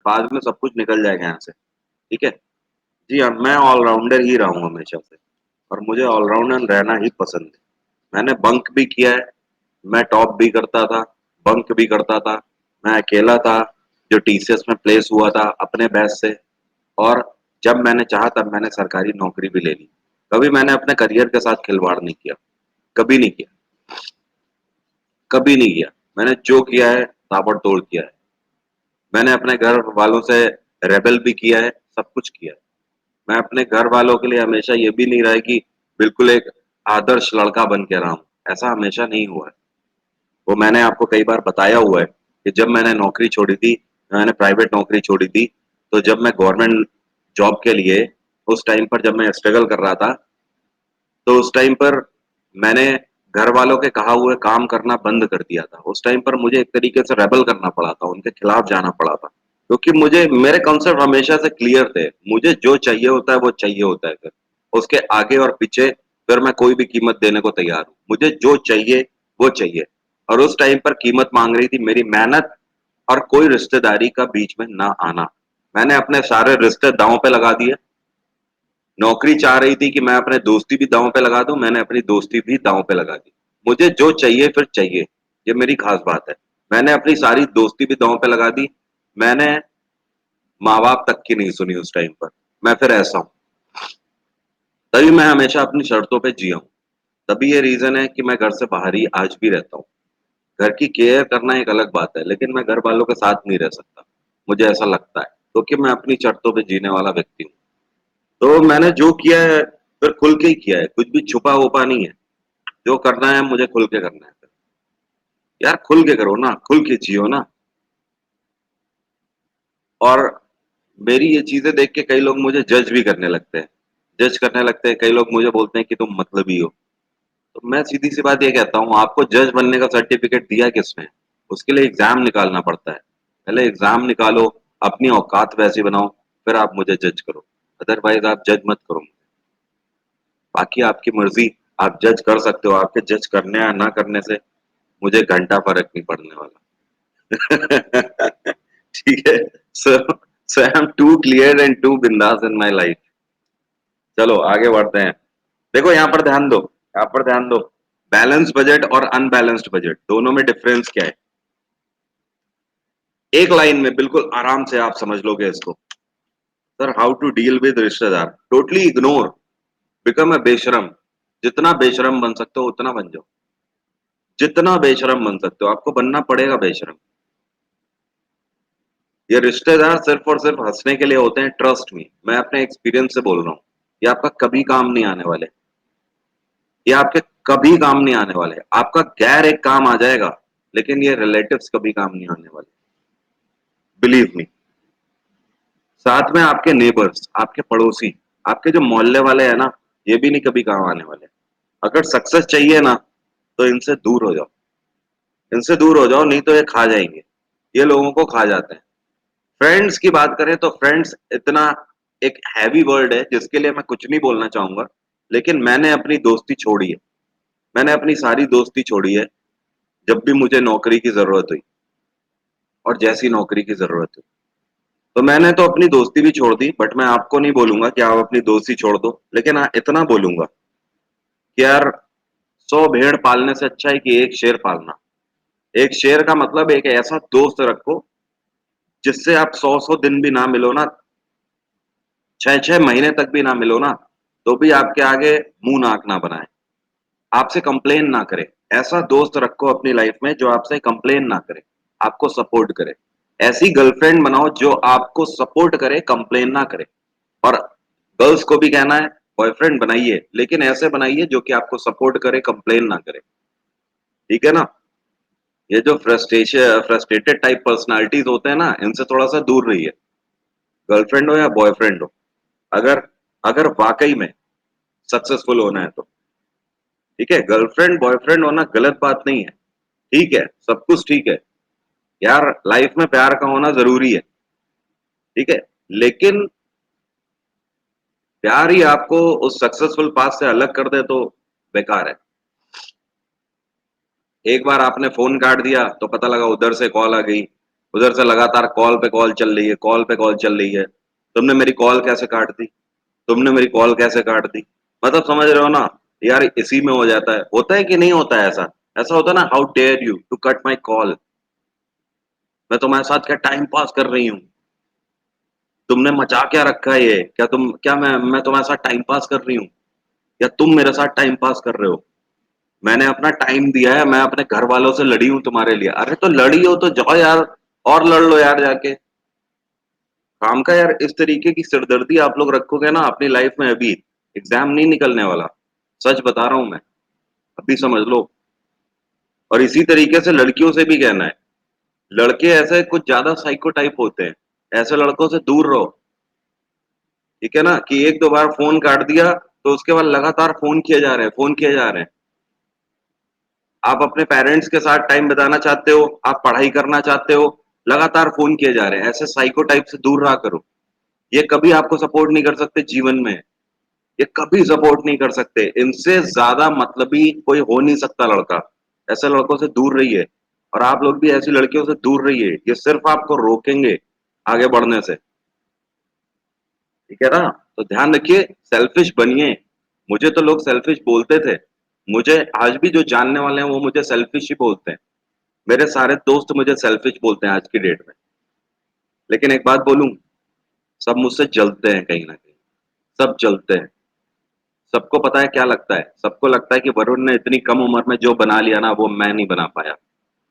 बाद में सब कुछ निकल जाएगा यहाँ से, ठीक है? जी हाँ, मैं ऑलराउंडर ही रहा हूँ हमेशा से और मुझे ऑलराउंडर रहना ही पसंद है। मैंने बंक भी किया है, मैं टॉप भी करता था, बंक भी करता था, मैं अकेला था जो टीसीएस में प्लेस हुआ था अपने बैच से और जब मैंने चाहा तब मैंने सरकारी नौकरी भी ले ली। कभी मैंने अपने करियर के साथ खिलवाड़ नहीं किया, कभी नहीं किया, कभी नहीं किया। मैंने जो किया है ताबड़तोड़ किया है। मैंने अपने घर वालों से रेबेल भी किया है, सब कुछ किया है। मैं अपने घर वालों के लिए हमेशा ये भी नहीं रहा है कि बिल्कुल एक आदर्श लड़का बन के रहा हूँ, ऐसा हमेशा नहीं हुआ है। वो मैंने आपको कई बार बताया हुआ है कि जब मैंने नौकरी छोड़ी थी, मैंने प्राइवेट नौकरी छोड़ी थी, तो जब मैं गवर्नमेंट जॉब के लिए उस टाइम पर जब मैं स्ट्रगल कर रहा था, तो उस टाइम पर मैंने घर वालों के कहा हुए काम करना बंद कर दिया था। उस टाइम पर मुझे एक तरीके से रेबल करना पड़ा था, उनके खिलाफ जाना पड़ा था। क्योंकि मुझे मेरे कॉन्सेप्ट हमेशा से क्लियर थे। मुझे जो चाहिए होता है वो चाहिए होता है फिर। उसके आगे और पीछे फिर मैं कोई भी कीमत देने को तैयार हूँ। मुझे जो चाहिए वो चाहिए। और उस टाइम पर कीमत मांग रही थी मेरी मेहनत और कोई रिश्तेदारी का बीच में ना आना। मैंने अपने सारे रिश्ते दांव पे लगा दिए। नौकरी चाह रही थी कि मैं अपने दोस्ती भी दांव पे लगा दूं, मैंने अपनी दोस्ती भी दांव पे लगा दी। मुझे जो चाहिए फिर चाहिए, ये मेरी खास बात है। मैंने अपनी सारी दोस्ती भी दांव पे लगा दी। मैंने माँ बाप तक की नहीं सुनी उस टाइम पर। मैं फिर ऐसा हूँ, तभी मैं हमेशा अपनी शर्तों पे जिया हूँ। तभी ये रीजन है कि मैं घर से बाहर ही आज भी रहता हूँ। घर की केयर करना एक अलग बात है, लेकिन मैं घर वालों के साथ नहीं रह सकता, मुझे ऐसा लगता है, क्योंकि मैं अपनी शर्तों पे जीने वाला व्यक्ति हूँ। तो मैंने जो किया है फिर खुल के ही किया है, कुछ भी छुपा वुपा नहीं है। जो करना है मुझे खुल के करना है। यार खुल के करो ना, खुल के जियो ना। और मेरी ये चीजें देख के कई लोग मुझे जज भी करने लगते हैं। जज करने लगते हैं, कई लोग मुझे बोलते हैं कि तुम मतलबी हो। तो मैं सीधी सी बात ये कहता हूँ, आपको जज बनने का सर्टिफिकेट दिया किसने? उसके लिए एग्जाम निकालना पड़ता है। पहले एग्जाम निकालो, अपनी औकात वैसी बनाओ, फिर आप मुझे जज करो। अदरवाइज आप जज मत करो। बाकी आपकी मर्जी, आप जज कर सकते हो। आपके जज करने या ना करने से मुझे घंटा फर्क नहीं पड़ने वाला। ठीक है। So so I am too clear and too बिंदास इन माय लाइफ। चलो आगे बढ़ते हैं। देखो यहाँ पर ध्यान दो, यहाँ पर ध्यान दो। बैलेंस बजट और अनबैलेंस्ड बजट दोनों में डिफरेंस क्या है? एक लाइन में बिल्कुल आराम से आप समझ लोगे इसको। Sir, how to deal with रिश्तेदार? टोटली इग्नोर, बिकम अ बेशरम। जितना बेशरम बन सकते हो उतना बन जाओ। जितना बेशरम बन सकते हो, आपको बनना पड़ेगा बेशरम। ये रिश्तेदार सिर्फ और सिर्फ हंसने के लिए होते हैं, ट्रस्ट मी, मैं अपने एक्सपीरियंस से बोल रहा हूँ। ये आपका कभी काम नहीं आने वाले। ये आपके कभी काम नहीं आने वाले। आपका गैर एक काम आ जाएगा, लेकिन ये रिलेटिव्स कभी काम नहीं आने वाले। Believe me. साथ में आपके नेबर्स, आपके पड़ोसी, आपके जो मोहल्ले वाले हैं ना, ये भी नहीं कभी काम आने वाले। अगर सक्सेस चाहिए ना, तो इनसे दूर हो जाओ। इनसे दूर हो जाओ, नहीं तो ये खा जाएंगे। ये लोगों को खा जाते हैं। फ्रेंड्स की बात करें तो फ्रेंड्स इतना एक हैवी वर्ड है जिसके लिए मैं कुछ नहीं बोलना चाहूंगा। लेकिन मैंने अपनी दोस्ती छोड़ी है। मैंने अपनी सारी दोस्ती छोड़ी है जब भी मुझे नौकरी की जरूरत हुई और जैसी नौकरी की जरूरत हुई। तो मैंने तो अपनी दोस्ती भी छोड़ दी, बट मैं आपको नहीं बोलूंगा कि आप अपनी दोस्ती छोड़ दो। लेकिन हाँ, इतना बोलूंगा कि यार 100 भेड़ पालने से अच्छा है कि एक शेर पालना। एक शेर का मतलब एक ऐसा दोस्त रखो जिससे आप 100 दिन भी ना मिलो ना, 6 6 महीने तक भी ना मिलो ना, तो भी आपके आगे मुंह नाक ना बनाए, आपसे कंप्लेन ना करे। ऐसा दोस्त रखो अपनी लाइफ में जो आपसे कंप्लेन ना करे, आपको सपोर्ट करे। ऐसी गर्लफ्रेंड बनाओ जो आपको सपोर्ट करे, कंप्लेन ना करे। और गर्ल्स को भी कहना है, बॉयफ्रेंड बनाइए, लेकिन ऐसे बनाइए जो कि आपको सपोर्ट करे, कंप्लेन ना करे। ठीक है ना? ये जो फ्रस्ट्रेटेड टाइप पर्सनालिटीज होते हैं ना, इनसे थोड़ा सा दूर रहिए। गर्लफ्रेंड हो या बॉयफ्रेंड हो, अगर अगर वाकई में सक्सेसफुल होना है तो। ठीक है, गर्लफ्रेंड बॉयफ्रेंड होना गलत बात नहीं है। ठीक है, सब कुछ ठीक है। यार लाइफ में प्यार का होना जरूरी है। ठीक है, लेकिन प्यार ही आपको उस सक्सेसफुल पाथ से अलग कर दे तो बेकार है। एक बार आपने फोन काट दिया तो पता लगा उधर से कॉल आ गई, उधर से लगातार कॉल पे कॉल चल रही है, कॉल पे कॉल चल रही है। तुमने मेरी कॉल कैसे काट दी? तुमने मेरी कॉल कैसे काट दी? मतलब समझ रहे हो ना? यार इसी में हो जाता है। होता है कि नहीं होता है ऐसा? ऐसा होता है ना, how dare you to cut my call? मैं तुम्हारे साथ क्या टाइम पास कर रही हूँ? तुमने मचा क्या रखा है ये? क्या मैं तुम्हारे साथ टाइम पास कर रही हूँ? या तुम मेरे साथ टाइम पास कर रहे हो? मैंने अपना टाइम दिया है, मैं अपने घर वालों से लड़ी हूँ तुम्हारे लिए। अरे तो लड़ी हो तो जाओ यार, और लड़ लो यार जाके। काम का यार इस तरीके की सिरदर्दी आप लोग रखोगे ना अपनी लाइफ में, अभी एग्जाम नहीं निकलने वाला। सच बता रहा हूं मैं, अभी समझ लो। और इसी तरीके से लड़कियों से भी कहना है। लड़के ऐसे कुछ ज्यादा साइको टाइप होते हैं, ऐसे लड़कों से दूर रहो। ठीक है ना, कि एक दो बार फोन काट दिया तो उसके बाद लगातार फोन किए जा रहे हैं, फोन किए जा रहे हैं। आप अपने पेरेंट्स के साथ टाइम बिताना चाहते हो, आप पढ़ाई करना चाहते हो, लगातार फोन किए जा रहे हैं। ऐसे साइको टाइप से दूर रहा करो। ये कभी आपको सपोर्ट नहीं कर सकते जीवन में। ये कभी सपोर्ट नहीं कर सकते। इनसे ज्यादा मतलबी कोई हो नहीं सकता लड़का। ऐसे लड़कों से दूर रहिए। और आप लोग भी ऐसी लड़कियों से दूर रहिए, ये सिर्फ आपको रोकेंगे आगे बढ़ने से। ठीक है ना? तो ध्यान रखिए, सेल्फिश बनिए। मुझे तो लोग सेल्फिश बोलते थे। मुझे आज भी जो जानने वाले हैं वो मुझे सेल्फिश ही बोलते हैं। मेरे सारे दोस्त मुझे सेल्फिश बोलते हैं आज की डेट में। लेकिन एक बात बोलूं, सब मुझसे जलते हैं कहीं ना कहीं। सब जलते हैं। सबको पता है क्या लगता है? सबको लगता है कि वरुण ने इतनी कम उम्र में जो बना लिया ना, वो मैं नहीं बना पाया।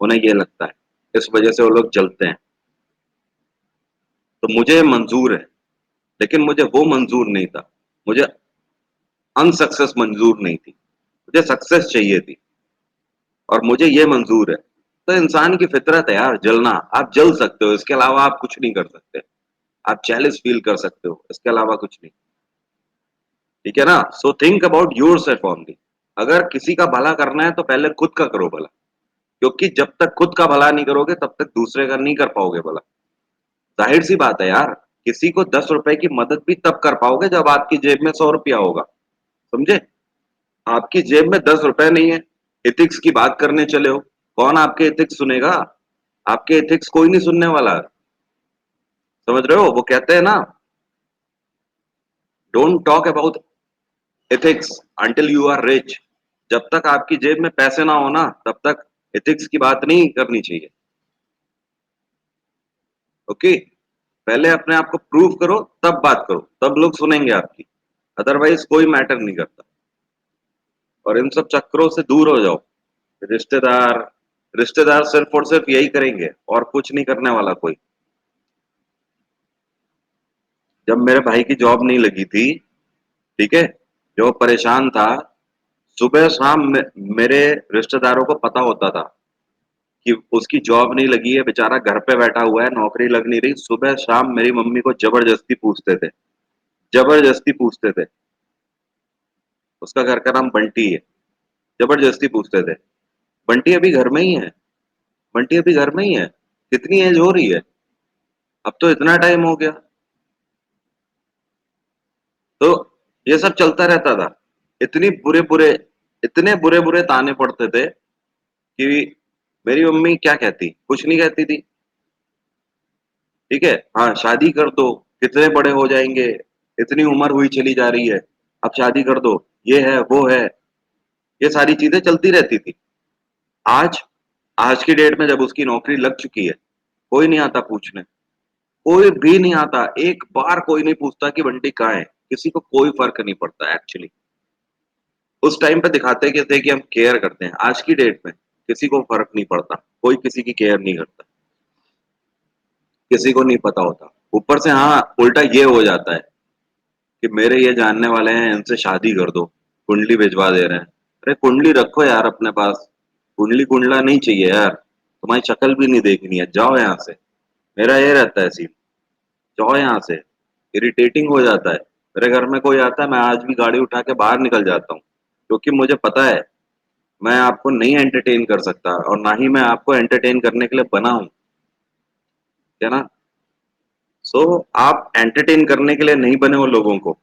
उन्हें ये लगता है। इस वजह से वो लोग जलते हैं। तो मुझे मंजूर है, लेकिन मुझे वो मंजूर नहीं था। मुझे अनसक्सेस मंजूर नहीं थी। मुझे सक्सेस चाहिए थी। और मुझे ये मंजूर है। तो इंसान की फितरत है यार जलना। आप जल सकते हो, इसके अलावा आप कुछ नहीं कर सकते। आप जेलस फील कर सकते हो, इसके अलावा कुछ नहीं। ठीक है ना? So think about your self only. अगर किसी का भला करना है तो पहले खुद का करो भला। क्योंकि जब तक खुद का भला नहीं करोगे तब तक दूसरे का नहीं कर पाओगे भला। जाहिर सी बात है यार। किसी को 10 रुपए की मदद भी तब कर पाओगे जब आपकी जेब में 100 रुपया होगा। समझे? आपकी जेब में 10 रुपए नहीं है, एथिक्स की बात करने चले हो। कौन आपके एथिक्स सुनेगा? आपके एथिक्स कोई नहीं सुनने वाला। समझ रहे हो? वो कहते हैं ना, don't talk about ethics until you are rich. जब तक आपकी जेब में पैसे ना हो ना, तब तक एथिक्स की बात नहीं करनी चाहिए। ओके? पहले अपने आप को प्रूव करो, तब बात करो, तब लोग सुनेंगे आपकी। अदरवाइज कोई मैटर नहीं करता। और इन सब चक्करों से दूर हो जाओ। रिश्तेदार रिश्तेदार सिर्फ और सिर्फ यही करेंगे, और कुछ नहीं करने वाला कोई। जब मेरे भाई की जॉब नहीं लगी थी, ठीक है, जो परेशान था, सुबह शाम मेरे रिश्तेदारों को पता होता था कि उसकी जॉब नहीं लगी है, बेचारा घर पे बैठा हुआ है, नौकरी लग नहीं रही। सुबह शाम मेरी मम्मी को जबरदस्ती पूछते थे। जबरदस्ती पूछते थे। उसका घर का नाम बंटी है। जबरदस्ती पूछते थे, बंटी अभी घर में ही है? बंटी अभी घर में ही है? कितनी एज हो रही है? अब तो इतना टाइम हो गया। तो ये सब चलता रहता था। इतनी बुरे बुरे इतने बुरे बुरे ताने पड़ते थे कि मेरी मम्मी क्या कहती? कुछ नहीं कहती थी। ठीक है, हाँ शादी कर दो, कितने बड़े हो जाएंगे, इतनी उम्र हुई चली जा रही है, अब शादी कर दो, ये है वो है। ये सारी चीजें चलती रहती थी। आज आज की डेट में जब उसकी नौकरी लग चुकी है, कोई नहीं आता पूछने। कोई भी नहीं आता, एक बार कोई नहीं पूछता कि बंटी कहाँ है। किसी को कोई फर्क नहीं पड़ता एक्चुअली। उस टाइम पे दिखाते कि थे कि हम केयर करते हैं। आज की डेट में किसी को फर्क नहीं पड़ता। कोई किसी की केयर नहीं करता। किसी को नहीं पता होता। ऊपर से हाँ, उल्टा ये हो जाता है कि मेरे ये जानने वाले हैं, इनसे शादी कर दो, कुंडली भिजवा दे रहे हैं। अरे कुंडली रखो यार अपने पास। कुंडली कुंडला नहीं चाहिए यार। तुम्हारी शक्ल भी नहीं देखनी है, जाओ यहाँ से। मेरा ये रहता है सीन। जाओ यहाँ से। इरिटेटिंग हो जाता है। मेरे घर में कोई आता है, मैं आज भी गाड़ी उठा के बाहर निकल जाता हूँ। क्योंकि मुझे पता है मैं आपको नहीं एंटरटेन कर सकता, और ना ही मैं आपको एंटरटेन करने के लिए बना हूँ। है ना? सो आप एंटरटेन करने के लिए नहीं बने हो लोगों को।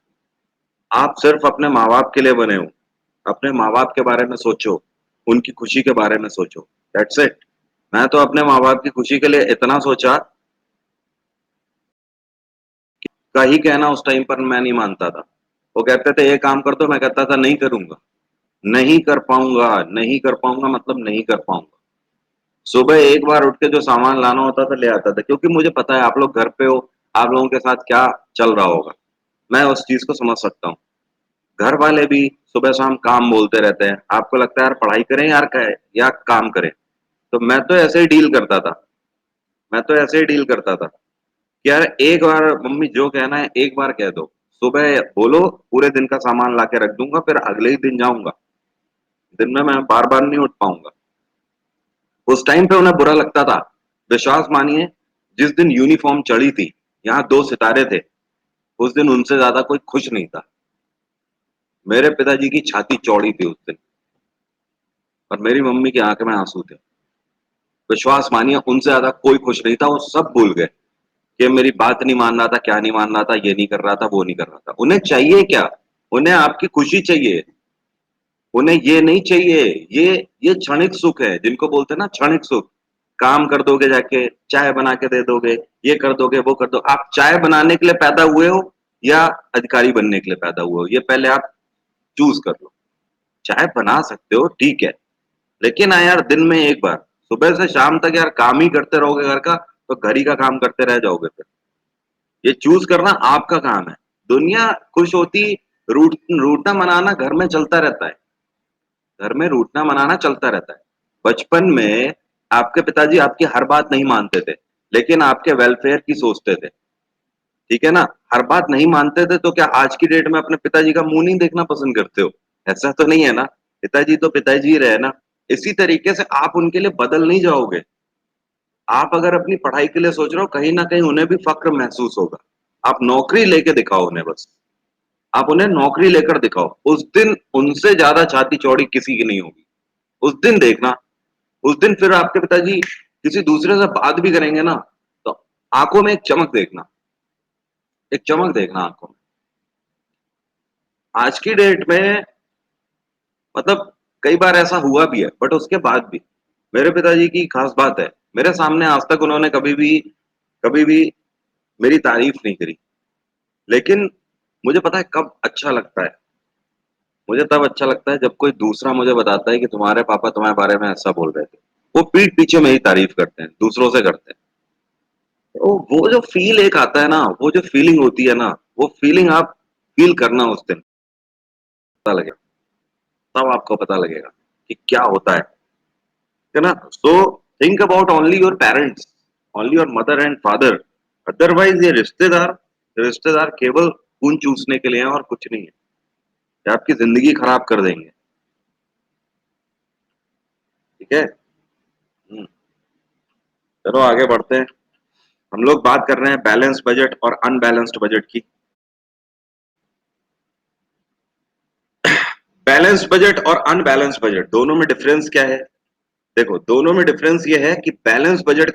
आप सिर्फ अपने माँ बाप के लिए बने हो। अपने माँ बाप के बारे में सोचो। उनकी खुशी के बारे में सोचो। That's it. मैं तो अपने माँ बाप की खुशी के लिए इतना सोचा, का ही कहना उस टाइम पर मैं नहीं मानता था। वो कहते थे ये काम कर दो, मैं कहता था नहीं करूंगा, नहीं कर पाऊंगा, नहीं कर पाऊंगा मतलब नहीं कर पाऊंगा। सुबह एक बार उठ के जो सामान लाना होता था ले आता था, क्योंकि मुझे पता है आप लोग घर पे हो, आप लोगों के साथ क्या चल रहा होगा, मैं उस चीज को समझ सकता हूँ। घर वाले भी सुबह शाम काम बोलते रहते हैं, आपको लगता है यार पढ़ाई करें यार या काम करें। तो मैं तो ऐसे ही डील करता था, मैं तो ऐसे ही डील करता था कि यार एक बार मम्मी जो कहना है एक बार कह दो, सुबह बोलो पूरे दिन का सामान ला के रख दूंगा, फिर अगले ही दिन जाऊंगा, दिन में मैं बार बार नहीं उठ पाऊंगा। उस टाइम पे उन्हें बुरा लगता था, विश्वास मानिए, जिस दिन यूनिफॉर्म चढ़ी थी, यहाँ 2 सितारे थे, उस दिन उनसे ज्यादा कोई खुश नहीं था। मेरे पिताजी की छाती चौड़ी थी उस दिन, और मेरी मम्मी की आंख में आंसू थे। विश्वास मानिए उनसे ज्यादा कोई खुश नहीं था, वो सब भूल गए कि मेरी बात नहीं मान रहा था, क्या नहीं मान रहा था, ये नहीं कर रहा था, वो नहीं कर रहा था। उन्हें चाहिए क्या? उन्हें आपकी खुशी चाहिए, उन्हें ये नहीं चाहिए। ये क्षणिक सुख है, जिनको बोलते हैं ना क्षणिक सुख। काम कर दोगे, जाके चाय बना के दे दोगे, ये कर दोगे, वो कर दो। आप चाय बनाने के लिए पैदा हुए हो या अधिकारी बनने के लिए पैदा हुए हो, ये पहले आप चूज कर लो। चाय बना सकते हो ठीक है, लेकिन हाँ यार दिन में एक बार, सुबह से शाम तक यार काम ही करते रहोगे घर का, तो घर ही का काम करते रह जाओगे फिर। ये चूज करना आपका काम है। दुनिया खुश होती, रूठना मनाना घर में चलता रहता है, घर में रूठना मनाना चलता रहता है। बचपन में आपके पिताजी आपकी हर बात नहीं मानते थे, लेकिन आपके वेलफेयर की सोचते थे, ठीक है ना? हर बात नहीं मानते थे, तो क्या आज की डेट में अपने पिताजी का मुंह नहीं देखना पसंद करते हो? ऐसा तो नहीं है ना, पिताजी तो पिताजी ही रहे ना। इसी तरीके से आप उनके लिए बदल नहीं जाओगे। आप अगर अपनी पढ़ाई के लिए सोच रहे हो, कहीं ना कहीं उन्हें भी फक्र महसूस होगा। आप नौकरी लेके दिखाओ उन्हें, बस आप उन्हें नौकरी लेकर दिखाओ, उस दिन उनसे ज्यादा छाती चौड़ी किसी की नहीं होगी। उस दिन देखना, उस दिन फिर आपके पिताजी किसी दूसरे से बात भी करेंगे ना, तो आंखों में एक चमक देखना, एक चमक देखना आंखों में। आज की डेट में मतलब कई बार ऐसा हुआ भी है, बट उसके बाद भी मेरे पिताजी की खास बात है, मेरे सामने आज तक उन्होंने कभी भी मेरी तारीफ नहीं करी। लेकिन मुझे पता है कब अच्छा लगता है, मुझे तब अच्छा लगता है जब कोई दूसरा मुझे बताता है कि तुम्हारे पापा तुम्हारे बारे में ऐसा बोल रहे थे। वो पीठ पीछे मेरी तारीफ करते हैं, दूसरों से करते हैं। तो वो जो फील एक आता है ना, वो जो फीलिंग होती है ना, वो फीलिंग आप फील करना उस दिन, पता लगेगा, तब आपको पता लगेगा कि क्या होता है ना? So think about only your parents, only your mother and father. Otherwise ये रिश्तेदार, रिश्तेदार केवल खून चूसने के लिए हैं और कुछ नहीं है, ये आपकी जिंदगी खराब कर देंगे। ठीक है। चलो आगे बढ़ते हैं। हम लोग बात कर रहे हैं बैलेंस बजट और अनबैलेंस्ड बजट की। बैलेंस बजट और अनबैलेंस बजट दोनों में डिफरेंस क्या है? देखो दोनों में डिफरेंस ये है कि बैलेंस बजट